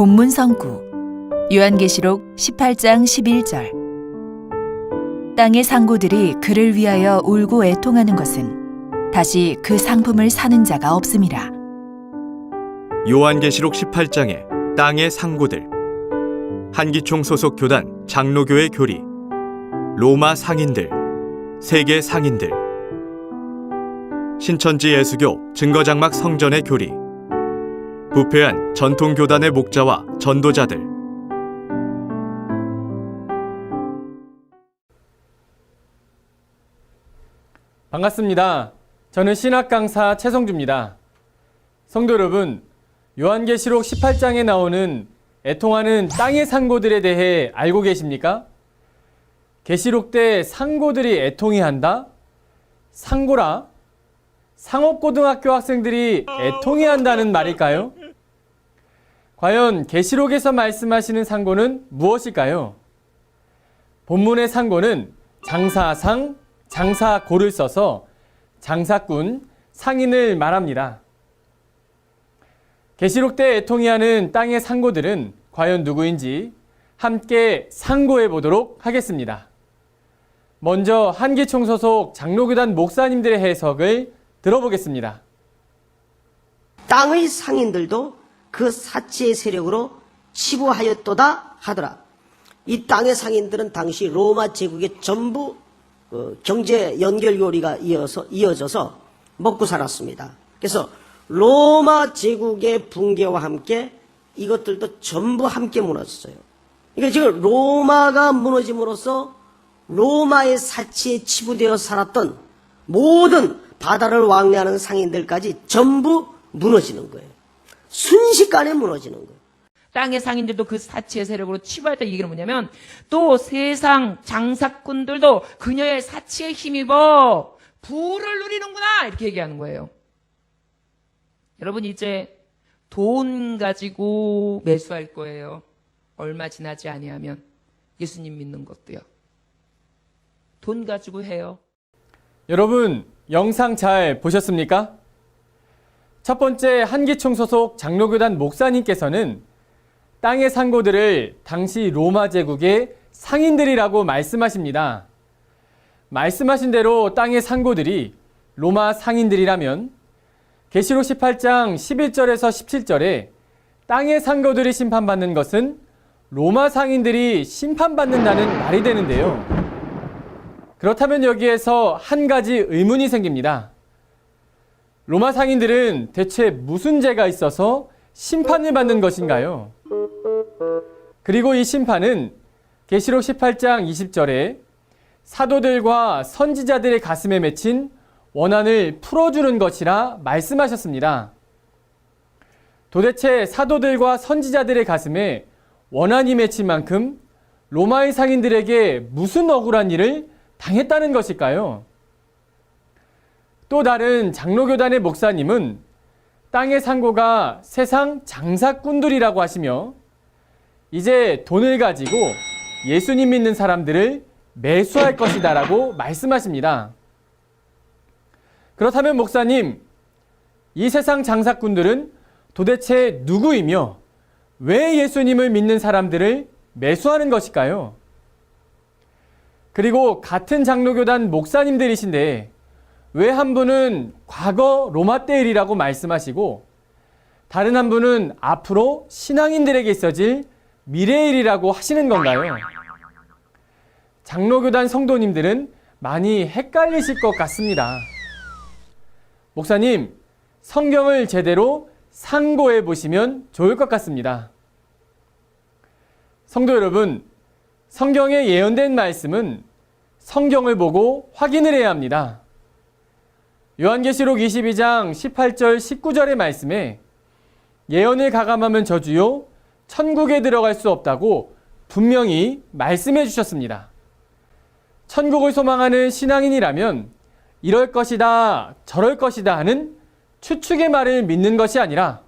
본문 성구 요한계시록 18장 11절. 땅의 상고들이 그를 위하여 울고 애통하는 것은 다시 그 상품을 사는 자가 없음이라. 요한계시록 18장에 땅의 상고들, 한기총 소속 교단 장로교회 교리, 로마 상인들, 세계 상인들, 신천지 예수교 증거장막 성전의 교리, 부패한 전통교단의 목자와 전도자들. 반갑습니다. 저는 신학 강사 최성주입니다. 성도 여러분, 요한계시록 18장에 나오는 애통하는 땅의 상고들에 대해 알고 계십니까? 계시록 때 상고들이 애통해한다? 상고라? 상업고등학교 학생들이 애통해한다는 말일까요? 과연 계시록에서 말씀하시는 상고는 무엇일까요? 본문의 상고는 장사상, 장사고를 써서 장사꾼, 상인을 말합니다. 계시록 때 애통해하는 땅의 상고들은 과연 누구인지 함께 상고해 보도록 하겠습니다. 먼저 한기총 소속 장로교단 목사님들의 해석을 들어보겠습니다. 땅의 상인들도 그 사치의 세력으로 치부하였도다 하더라. 이 땅의 상인들은 당시 로마 제국의 전부 경제 연결고리가 이어져서 먹고 살았습니다. 그래서 로마 제국의 붕괴와 함께 이것들도 전부 함께 무너졌어요. 그러니까 지금 로마가 무너짐으로써 로마의 사치에 치부되어 살았던 모든 바다를 왕래하는 상인들까지 전부 무너지는 거예요. 순식간에 무너지는 거예요. 땅의 상인들도 그 사치의 세력으로 치부했다. 이 얘기는 뭐냐면 또 세상 장사꾼들도 그녀의 사치에 힘입어 부를 누리는구나 이렇게 얘기하는 거예요. 여러분 이제 돈 가지고 매수할 거예요. 얼마 지나지 아니하면 예수님 믿는 것도요. 돈 가지고 해요. 여러분 영상 잘 보셨습니까? 첫 번째 한기총 소속 장로교단 목사님께서는 땅의 상고들을 당시 로마 제국의 상인들이라고 말씀하십니다. 말씀하신 대로 땅의 상고들이 로마 상인들이라면 계시록 18장 11절에서 17절에 땅의 상고들이 심판받는 것은 로마 상인들이 심판받는다는 말이 되는데요. 그렇다면 여기에서 한 가지 의문이 생깁니다. 로마 상인들은 대체 무슨 죄가 있어서 심판을 받는 것인가요? 그리고 이 심판은 계시록 18장 20절에 사도들과 선지자들의 가슴에 맺힌 원한을 풀어주는 것이라 말씀하셨습니다. 도대체 사도들과 선지자들의 가슴에 원한이 맺힌 만큼 로마의 상인들에게 무슨 억울한 일을 당했다는 것일까요? 또 다른 장로교단의 목사님은 땅의 상고가 세상 장사꾼들이라고 하시며 이제 돈을 가지고 예수님 믿는 사람들을 매수할 것이다 라고 말씀하십니다. 그렇다면 목사님, 이 세상 장사꾼들은 도대체 누구이며 왜 예수님을 믿는 사람들을 매수하는 것일까요? 그리고 같은 장로교단 목사님들이신데 왜 한 분은 과거 로마 때 일이라고 말씀하시고 다른 한 분은 앞으로 신앙인들에게 있어질 미래의 일이라고 하시는 건가요? 장로교단 성도님들은 많이 헷갈리실 것 같습니다. 목사님, 성경을 제대로 상고해 보시면 좋을 것 같습니다. 성도 여러분, 성경에 예언된 말씀은 성경을 보고 확인을 해야 합니다. 요한계시록 22장 18절 19절의 말씀에 예언을 가감하면 저주요 천국에 들어갈 수 없다고 분명히 말씀해 주셨습니다. 천국을 소망하는 신앙인이라면 이럴 것이다 저럴 것이다 하는 추측의 말을 믿는 것이 아니라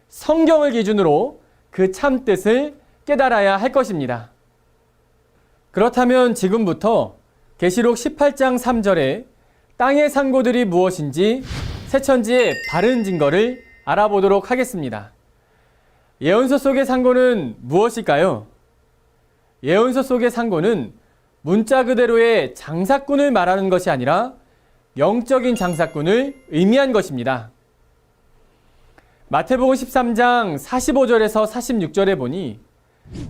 성경을 기준으로 그 참뜻을 깨달아야 할 것입니다. 그렇다면 지금부터 계시록 18장 3절에 땅의 상고들이 무엇인지 새천지의 바른 증거를 알아보도록 하겠습니다. 예언서 속의 상고는 무엇일까요? 예언서 속의 상고는 문자 그대로의 장사꾼을 말하는 것이 아니라 영적인 장사꾼을 의미한 것입니다. 마태복음 13장 45절에서 46절에 보니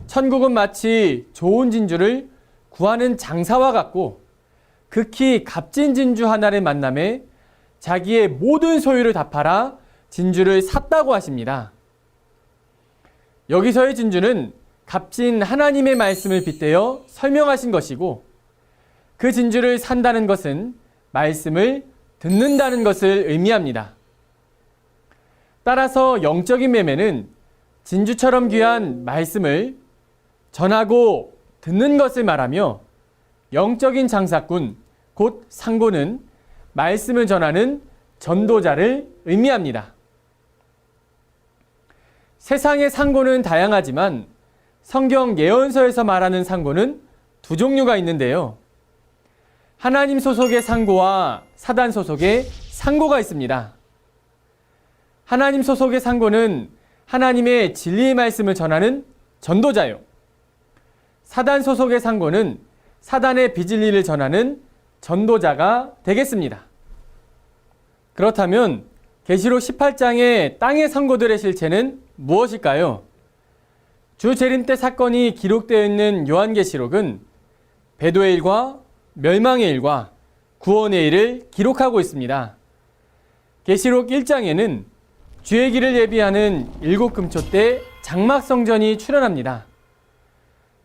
천국은 마치 좋은 진주를 구하는 장사와 같고 극히 값진 진주 하나를 만남에 자기의 모든 소유를 다 팔아 진주를 샀다고 하십니다. 여기서의 진주는 값진 하나님의 말씀을 빗대어 설명하신 것이고 그 진주를 산다는 것은 말씀을 듣는다는 것을 의미합니다. 따라서 영적인 매매는 진주처럼 귀한 말씀을 전하고 듣는 것을 말하며 영적인 장사꾼, 곧 상고는 말씀을 전하는 전도자를 의미합니다. 세상의 상고는 다양하지만 성경 예언서에서 말하는 상고는 두 종류가 있는데요. 하나님 소속의 상고와 사단 소속의 상고가 있습니다. 하나님 소속의 상고는 하나님의 진리의 말씀을 전하는 전도자요. 사단 소속의 상고는 사단의 비진리를 전하는 전도자가 되겠습니다. 그렇다면 계시록 18장의 땅의 상고들의 실체는 무엇일까요? 주 재림 때 사건이 기록되어 있는 요한계시록은 배도의 일과 멸망의 일과 구원의 일을 기록하고 있습니다. 계시록 1장에는 주의 길을 예비하는 7금초 때 장막 성전이 출현합니다.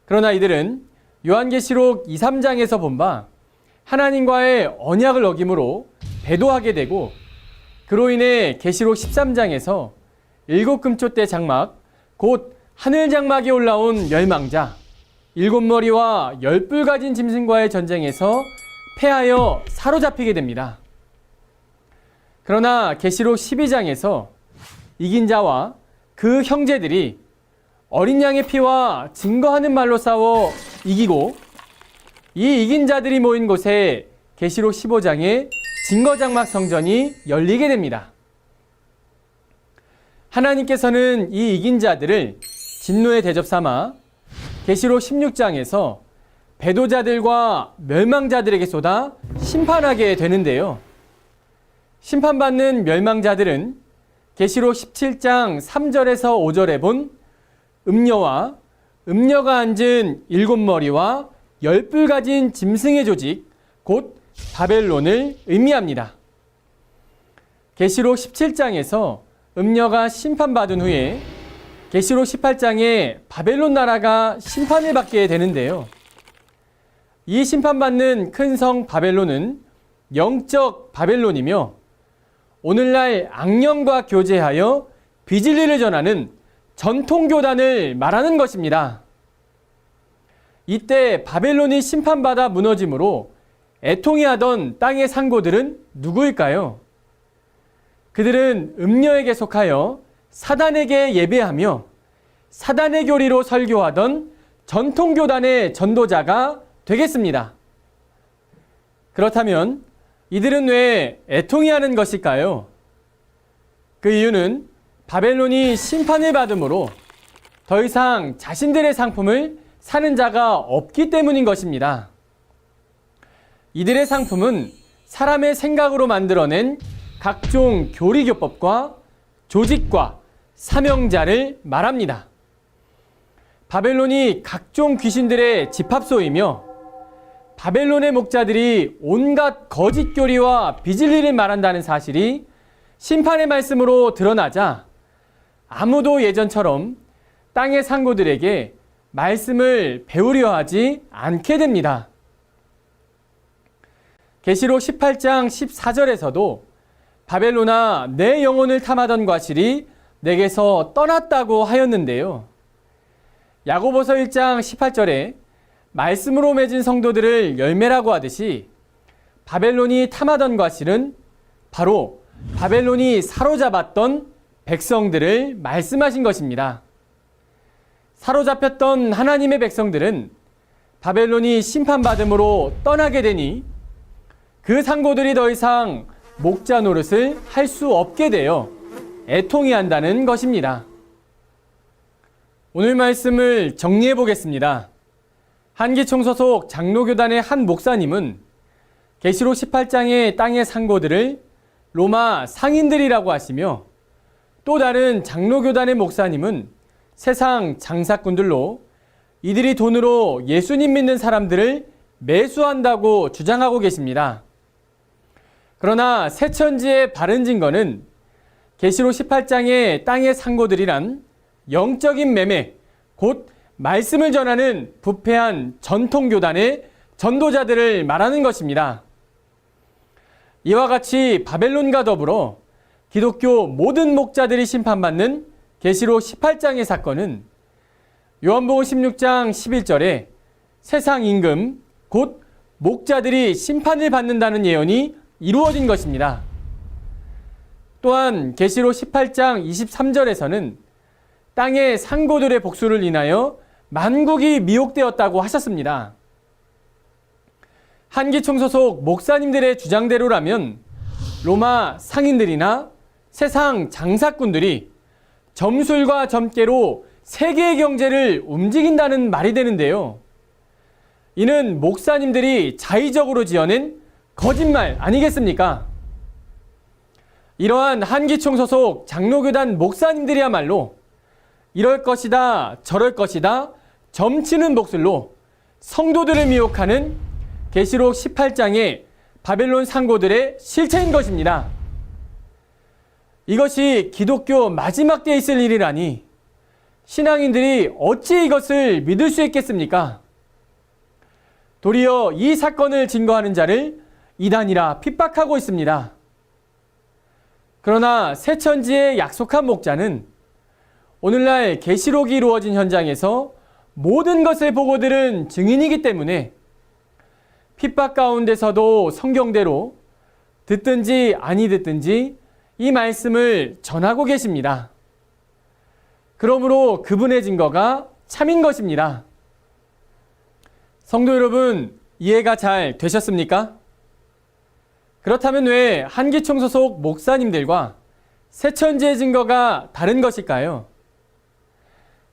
그러나 이들은 요한계시록 2, 3장에서 본 바 하나님과의 언약을 어김으로 배도하게 되고 그로 인해 계시록 13장에서 7금초 때 장막, 곧 하늘 장막에 올라온 멸망자, 7머리와 10뿔 가진 짐승과의 전쟁에서 패하여 사로잡히게 됩니다. 그러나 계시록 12장에서 이긴 자와 그 형제들이 어린 양의 피와 증거하는 말로 싸워 이기고 이 이긴 자들이 모인 곳에 계시록 15장에 증거장막 성전이 열리게 됩니다. 하나님께서는 이 이긴 자들을 진노의 대접 삼아 계시록 16장에서 배도자들과 멸망자들에게 쏟아 심판하게 되는데요. 심판받는 멸망자들은 계시록 17장 3절에서 5절에 본 음녀와 음녀가 앉은 7머리와 10뿔 가진 짐승의 조직, 곧 바벨론을 의미합니다. 계시록 17장에서 음녀가 심판받은 후에 계시록 18장에 바벨론 나라가 심판을 받게 되는데요. 이 심판받는 큰 성 바벨론은 영적 바벨론이며 오늘날 악령과 교제하여 비진리를 전하는 전통교단을 말하는 것입니다. 이때 바벨론이 심판받아 무너짐으로 애통해하던 땅의 상고들은 누구일까요? 그들은 음녀에게 속하여 사단에게 예배하며 사단의 교리로 설교하던 전통교단의 전도자가 되겠습니다. 그렇다면 이들은 왜 애통해하는 것일까요? 그 이유는 바벨론이 심판을 받음으로 더 이상 자신들의 상품을 사는 자가 없기 때문인 것입니다. 이들의 상품은 사람의 생각으로 만들어낸 각종 교리교법과 조직과 사명자를 말합니다. 바벨론이 각종 귀신들의 집합소이며 바벨론의 목자들이 온갖 거짓 교리와 비진리를 말한다는 사실이 심판의 말씀으로 드러나자 아무도 예전처럼 땅의 상고들에게 말씀을 배우려 하지 않게 됩니다. 계시록 18장 14절에서도 바벨론아 내 영혼을 탐하던 과실이 내게서 떠났다고 하였는데요. 야고보서 1장 18절에 말씀으로 맺은 성도들을 열매라고 하듯이 바벨론이 탐하던 과실은 바로 바벨론이 사로잡았던 백성들을 말씀하신 것입니다. 사로잡혔던 하나님의 백성들은 바벨론이 심판받음으로 떠나게 되니 그 상고들이 더 이상 목자 노릇을 할 수 없게 되어 애통해한다는 것입니다. 오늘 말씀을 정리해 보겠습니다. 한기총 소속 장로교단의 한 목사님은 계시록 18장의 땅의 상고들을 로마 상인들이라고 하시며, 또 다른 장로교단의 목사님은 세상 장사꾼들로 이들이 돈으로 예수님 믿는 사람들을 매수한다고 주장하고 계십니다. 그러나 새천지의 바른 증거는 계시록 18장의 땅의 상고들이란 영적인 매매, 곧 말씀을 전하는 부패한 전통교단의 전도자들을 말하는 것입니다. 이와 같이 바벨론과 더불어 기독교 모든 목자들이 심판받는 계시록 18장의 사건은 요한복음 16장 11절에 세상 임금, 곧 목자들이 심판을 받는다는 예언이 이루어진 것입니다. 또한 계시록 18장 23절에서는 땅의 상고들의 복수를 인하여 만국이 미혹되었다고 하셨습니다. 한기총 소속 목사님들의 주장대로라면 로마 상인들이나 세상 장사꾼들이 점술과 점괘로 세계의 경제를 움직인다는 말이 되는데요. 이는 목사님들이 자의적으로 지어낸 거짓말 아니겠습니까? 이러한 한기총 소속 장로교단 목사님들이야말로 이럴 것이다 저럴 것이다 점치는 복술로 성도들을 미혹하는 계시록 18장의 바벨론 상고들의 실체인 것입니다. 이것이 기독교 마지막 때에 있을 일이라니 신앙인들이 어찌 이것을 믿을 수 있겠습니까? 도리어 이 사건을 증거하는 자를 이단이라 핍박하고 있습니다. 그러나 새천지의 약속한 목자는 오늘날 계시록이 이루어진 현장에서 모든 것을 보고 들은 증인이기 때문에 핍박 가운데서도 성경대로 듣든지 아니 듣든지 이 말씀을 전하고 계십니다. 그러므로 그분의 증거가 참인 것입니다. 성도 여러분, 이해가 잘 되셨습니까? 그렇다면 왜 한기총 소속 목사님들과 새천지의 증거가 다른 것일까요?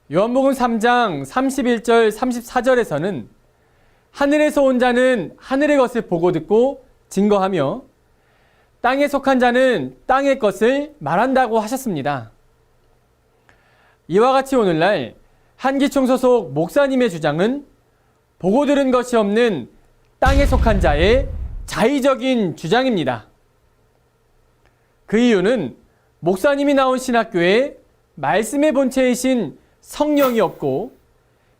요한복음 3장 31절 34절에서는 하늘에서 온 자는 하늘의 것을 보고 듣고 증거하며 땅에 속한 자는 땅의 것을 말한다고 하셨습니다. 이와 같이 오늘날 한기총 소속 목사님의 주장은 보고 들은 것이 없는 땅에 속한 자의 자의적인 주장입니다. 그 이유는 목사님이 나온 신학교에 말씀의 본체이신 성령이 없고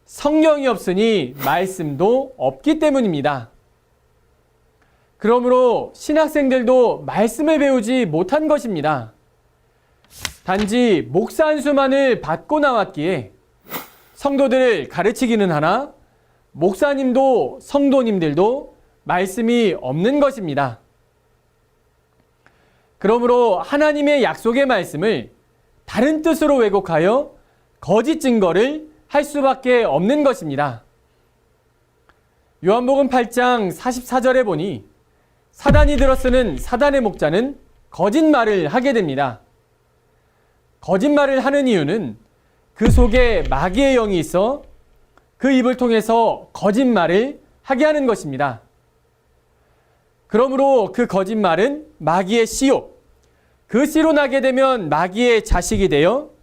성령이 없으니 말씀도 없기 때문입니다. 그러므로 신학생들도 말씀을 배우지 못한 것입니다. 단지 목사 한 수만을 받고 나왔기에 성도들을 가르치기는 하나 목사님도 성도님들도 말씀이 없는 것입니다. 그러므로 하나님의 약속의 말씀을 다른 뜻으로 왜곡하여 거짓 증거를 할 수밖에 없는 것입니다. 요한복음 8장 44절에 보니 사단이 들어쓰는 사단의 목자는 거짓말을 하게 됩니다. 거짓말을 하는 이유는 그 속에 마귀의 영이 있어 그 입을 통해서 거짓말을 하게 하는 것입니다. 그러므로 그 거짓말은 마귀의 씨요. 그 씨로 나게 되면 마귀의 자식이 되어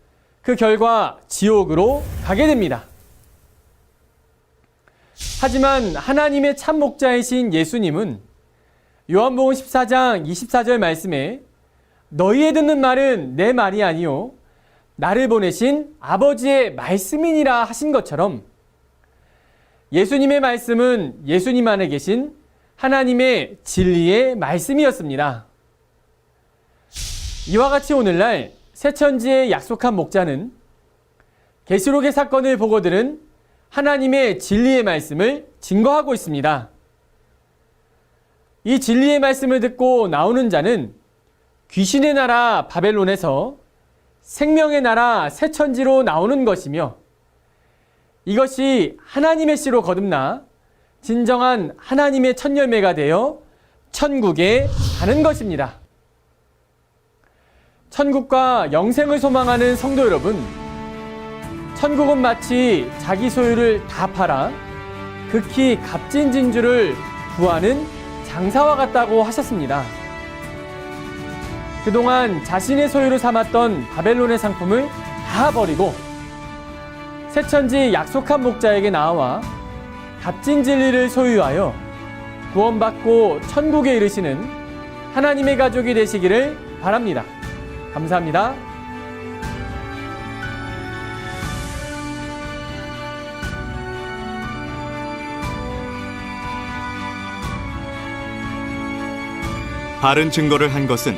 그 결과 지옥으로 가게 됩니다. 하지만 하나님의 참 목자이신 예수님은 요한복음 14장 24절 말씀에 너희의 듣는 말은 내 말이 아니요 나를 보내신 아버지의 말씀이니라 하신 것처럼 예수님의 말씀은 예수님 안에 계신 하나님의 진리의 말씀이었습니다. 이와 같이 오늘날 새천지의 약속한 목자는 계시록의 사건을 보고 들은 하나님의 진리의 말씀을 증거하고 있습니다. 이 진리의 말씀을 듣고 나오는 자는 귀신의 나라 바벨론에서 생명의 나라 새천지로 나오는 것이며 이것이 하나님의 씨로 거듭나 진정한 하나님의 첫 열매가 되어 천국에 가는 것입니다. 천국과 영생을 소망하는 성도 여러분, 천국은 마치 자기 소유를 다 팔아 극히 값진 진주를 구하는 장사와 같다고 하셨습니다. 그동안 자신의 소유로 삼았던 바벨론의 상품을 다 버리고 새천지 약속한 목자에게 나와 값진 진리를 소유하여 구원받고 천국에 이르시는 하나님의 가족이 되시기를 바랍니다. 감사합니다. 바른 증거를 한 것은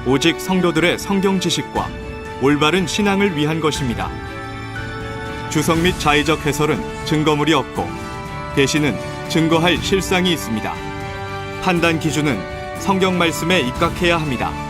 오직 성도들의 성경 지식과 올바른 신앙을 위한 것입니다. 주석 및 자의적 해설은 증거물이 없고 대신은 증거할 실상이 있습니다. 판단 기준은 성경 말씀에 입각해야 합니다.